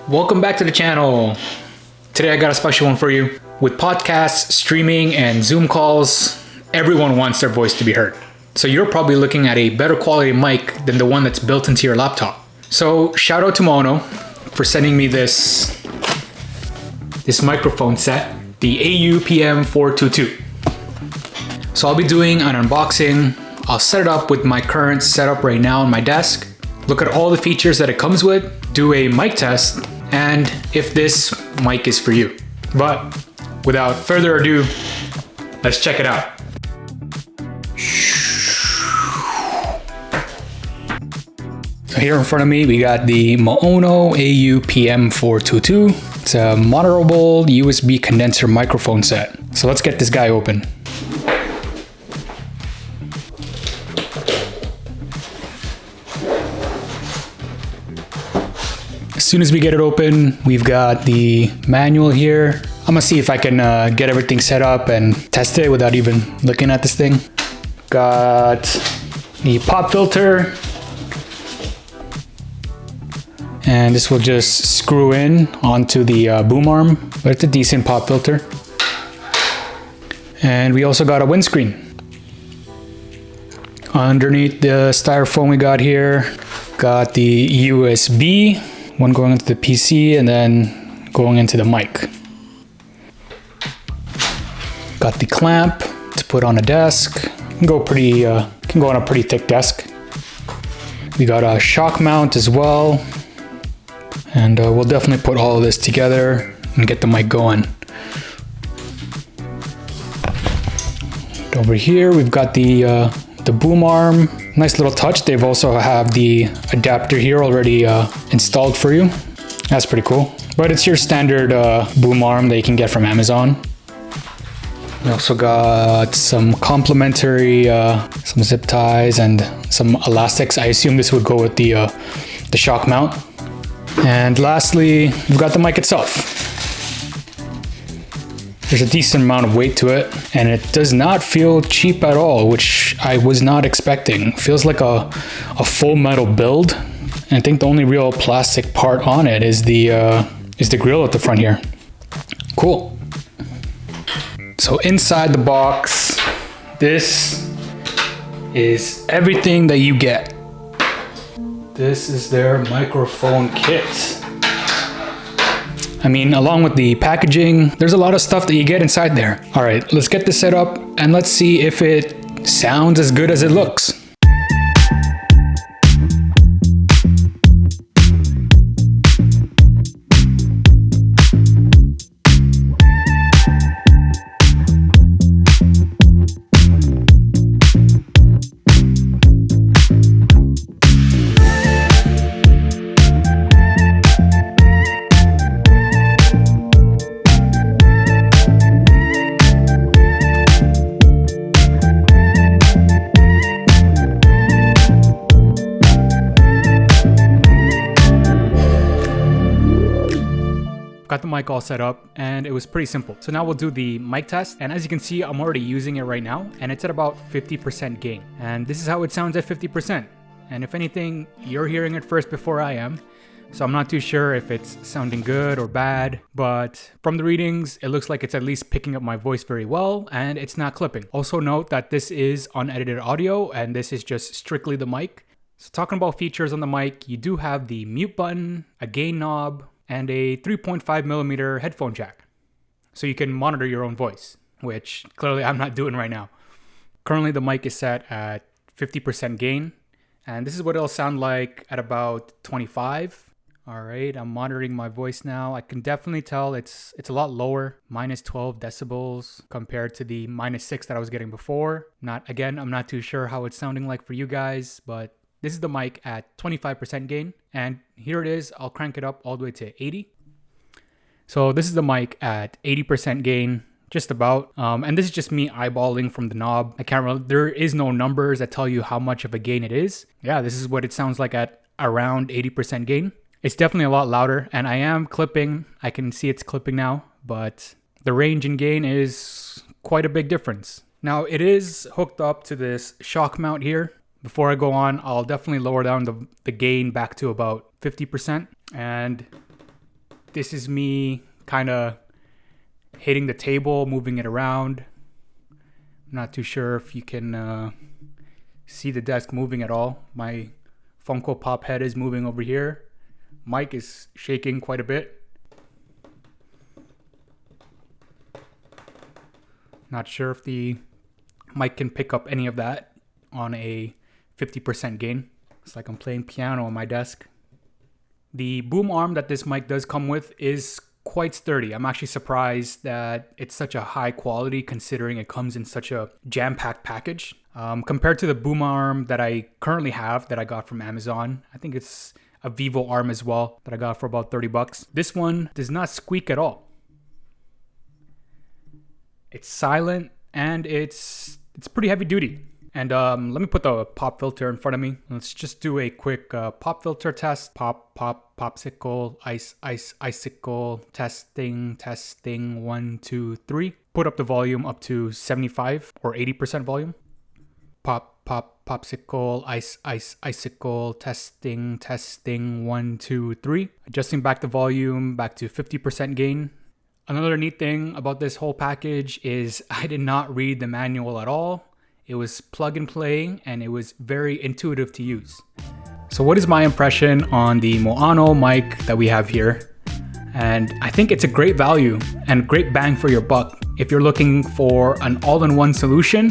Welcome back to the channel. Today I got a special one for you. With podcasts, streaming, and Zoom calls, everyone wants their voice to be heard. So you're probably looking at a better quality mic than the one that's built into your laptop. So shout out to Maono for sending me this microphone set, the AU-PM422. So I'll be doing an unboxing. I'll set it up with my current setup right now on my desk, look at all the features that it comes with, do a mic test, and if this mic is for you. But without further ado, let's check it out. So here in front of me, we got the Maono AU-PM422. It's a monitorable USB condenser microphone set. So let's get this guy open. As soon as we get it open, we've got the manual here. I'm gonna see if I can get everything set up and test it without even looking at this thing. Got the pop filter. And this will just screw in onto the boom arm, but it's a decent pop filter. And we also got a windscreen. Underneath the styrofoam we got here, got the USB. One going into the PC and then going into the mic. Got the clamp to put on a desk. Can go on a pretty thick desk. We got a shock mount as well. And we'll definitely put all of this together and get the mic going. Over here, we've got the boom arm. Nice little touch. They've also have the adapter here already installed for you. That's pretty cool. But it's your standard boom arm that you can get from Amazon. We also got some complimentary some zip ties and some elastics. I assume this would go with the shock mount. And lastly, we've got the mic itself. There's a decent amount of weight to it, and it does not feel cheap at all, which I was not expecting. It feels like a full metal build. And I think the only real plastic part on it is the grill at the front here. Cool. So inside the box, this is everything that you get. This is their microphone kit. I mean, along with the packaging, there's a lot of stuff that you get inside there. All right, let's get this set up and let's see if it sounds as good as it looks. Got the mic all set up and it was pretty simple. So now we'll do the mic test. And as you can see, I'm already using it right now and it's at about 50% gain. And this is how it sounds at 50%. And if anything, you're hearing it first before I am. So I'm not too sure if it's sounding good or bad, but from the readings, it looks like it's at least picking up my voice very well and it's not clipping. Also note that this is unedited audio and this is just strictly the mic. So talking about features on the mic, you do have the mute button, a gain knob, and a 3.5mm headphone jack. So you can monitor your own voice, which clearly I'm not doing right now. Currently the mic is set at 50% gain, and this is what it'll sound like at about 25. All right, I'm monitoring my voice now. I can definitely tell it's a lot lower, minus 12 decibels compared to the minus 6 that I was getting before. I'm not too sure how it's sounding like for you guys, but this is the mic at 25% gain, and here it is. I'll crank it up all the way to 80. So this is the mic at 80% gain, just about. And this is just me eyeballing from the knob. I can't really, there is no numbers that tell you how much of a gain it is. Yeah, this is what it sounds like at around 80% gain. It's definitely a lot louder, and I am clipping. I can see it's clipping now, but the range and gain is quite a big difference. Now it is hooked up to this shock mount here. Before I go on, I'll definitely lower down the gain back to about 50%. And This is me kind of hitting the table, moving it around. I'm not too sure if you can see the desk moving at all. My Funko Pop head is moving over here. Mic is shaking quite a bit. Not sure if the mic can pick up any of that on a 50% gain. It's like I'm playing piano on my desk. The boom arm that this mic does come with is quite sturdy. I'm actually surprised that it's such a high quality considering it comes in such a jam-packed package. Compared to the boom arm that I currently have that I got from Amazon, I think it's a Vivo arm as well that I got for about 30 bucks. This one does not squeak at all. It's silent and it's pretty heavy duty. And let me put the pop filter in front of me. Let's just do a quick pop filter test. Popsicle, icicle, testing, 1, 2, 3. Put up the volume up to 75 or 80% volume. Popsicle, icicle, testing, 1, 2, 3. Adjusting back the volume back to 50% gain. Another neat thing about this whole package is I did not read the manual at all. It was plug and play and it was very intuitive to use. So what is my impression on the Maono mic that we have here? And I think it's a great value and great bang for your buck if you're looking for an all-in-one solution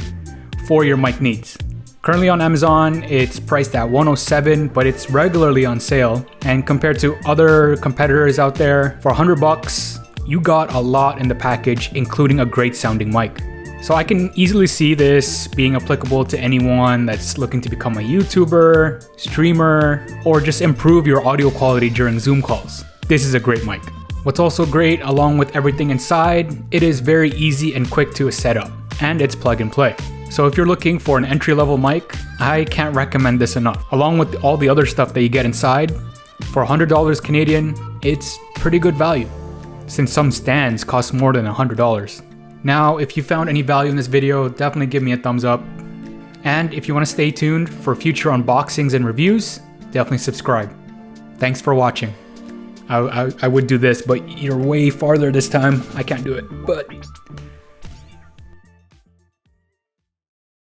for your mic needs. Currently on Amazon, it's priced at $107, but it's regularly on sale. And compared to other competitors out there, for 100 bucks, you got a lot in the package, including a great sounding mic. So I can easily see this being applicable to anyone that's looking to become a YouTuber, streamer, or just improve your audio quality during Zoom calls. This is a great mic. What's also great, along with everything inside, it is very easy and quick to set up, and it's plug and play. So if you're looking for an entry-level mic, I can't recommend this enough. Along with all the other stuff that you get inside, for $100 Canadian, it's pretty good value, since some stands cost more than $100. Now, if you found any value in this video, definitely give me a thumbs up. And if you want to stay tuned for future unboxings and reviews, definitely subscribe. Thanks for watching. I would do this, but you're way farther this time. I can't do it, but